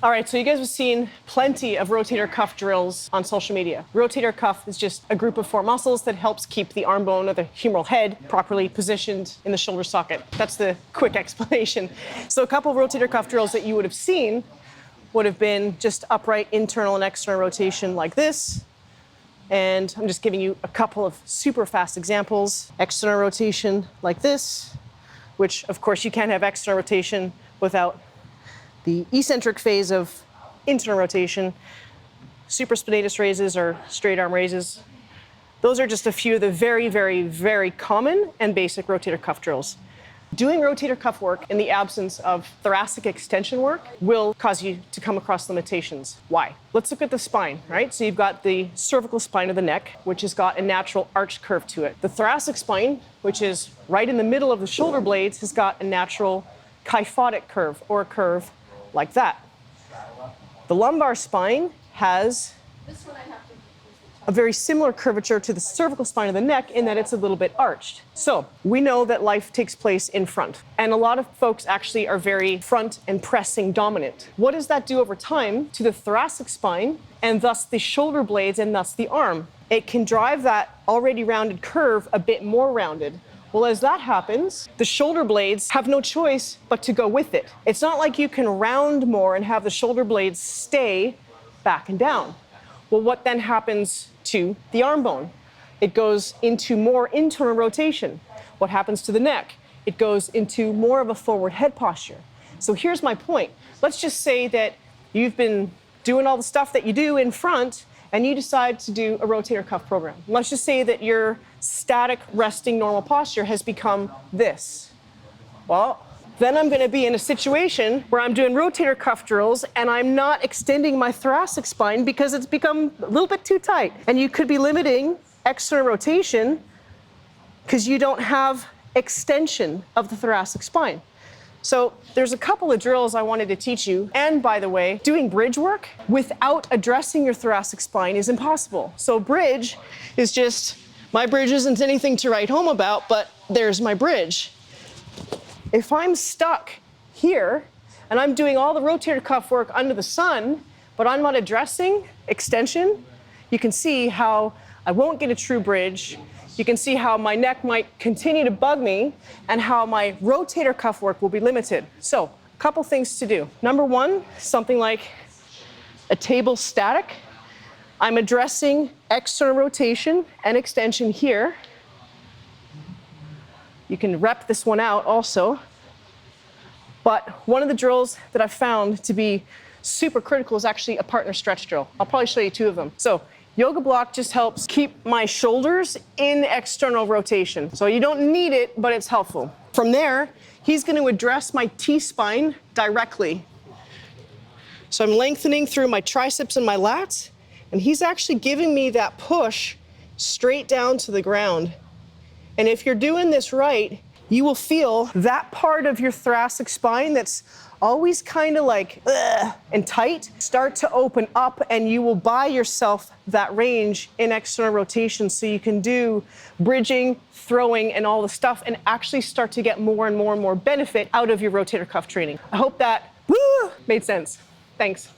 All right, so you guys have seen plenty of rotator cuff drills on social media. Rotator cuff is just a group of 4 muscles that helps keep the arm bone or the humeral head properly positioned in the shoulder socket. That's the quick explanation. So a couple of rotator cuff drills that you would have seen would have been just upright internal and external rotation like this. And I'm just giving you a couple of super fast examples. External rotation like this, which of course you can't have external rotation without the eccentric phase of internal rotation. Supraspinatus raises or straight arm raises. Those are just a few of the very, very, very common and basic rotator cuff drills. Doing rotator cuff work in the absence of thoracic extension work will cause you to come across limitations. Why? Let's look at the spine, right? So you've got the cervical spine of the neck, which has got a natural arch curve to it. The thoracic spine, which is right in the middle of the shoulder blades, has got a natural kyphotic curve, or a curve like that. The lumbar spine has a very similar curvature to the cervical spine of the neck in that it's a little bit arched. So we know that life takes place in front, and a lot of folks actually are very front and pressing dominant. What does that do over time to the thoracic spine and thus the shoulder blades and thus the arm? It can drive that already rounded curve a bit more rounded. Well, as that happens, the shoulder blades have no choice but to go with it. It's not like you can round more and have the shoulder blades stay back and down. Well, what then happens to the arm bone? It goes into more internal rotation. What happens to the neck? It goes into more of a forward head posture. So here's my point. Let's just say that you've been doing all the stuff that you do in front and you decide to do a rotator cuff program. Let's just say that your static resting normal posture has become this. Well, then I'm going to be in a situation where I'm doing rotator cuff drills and I'm not extending my thoracic spine because it's become a little bit too tight. And you could be limiting external rotation because you don't have extension of the thoracic spine. So there's a couple of drills I wanted to teach you. And by the way, doing bridge work without addressing your thoracic spine is impossible. So bridge is just, my bridge isn't anything to write home about, but there's my bridge. If I'm stuck here and I'm doing all the rotator cuff work under the sun, but I'm not addressing extension, you can see how I won't get a true bridge. You can see how my neck might continue to bug me and how my rotator cuff work will be limited. So, a couple things to do. Number one, something like a table static. I'm addressing external rotation and extension here. You can rep this one out also. But one of the drills that I've found to be super critical is actually a partner stretch drill. I'll probably show you 2 of them. So, yoga block just helps keep my shoulders in external rotation. So you don't need it, but it's helpful. From there, he's going to address my T-spine directly. So I'm lengthening through my triceps and my lats, and he's actually giving me that push straight down to the ground. And if you're doing this right, you will feel that part of your thoracic spine that's always kind of like and tight start to open up, and you will buy yourself that range in external rotation so you can do bridging, throwing, and all the stuff and actually start to get more and more and more benefit out of your rotator cuff training. I hope that made sense. Thanks.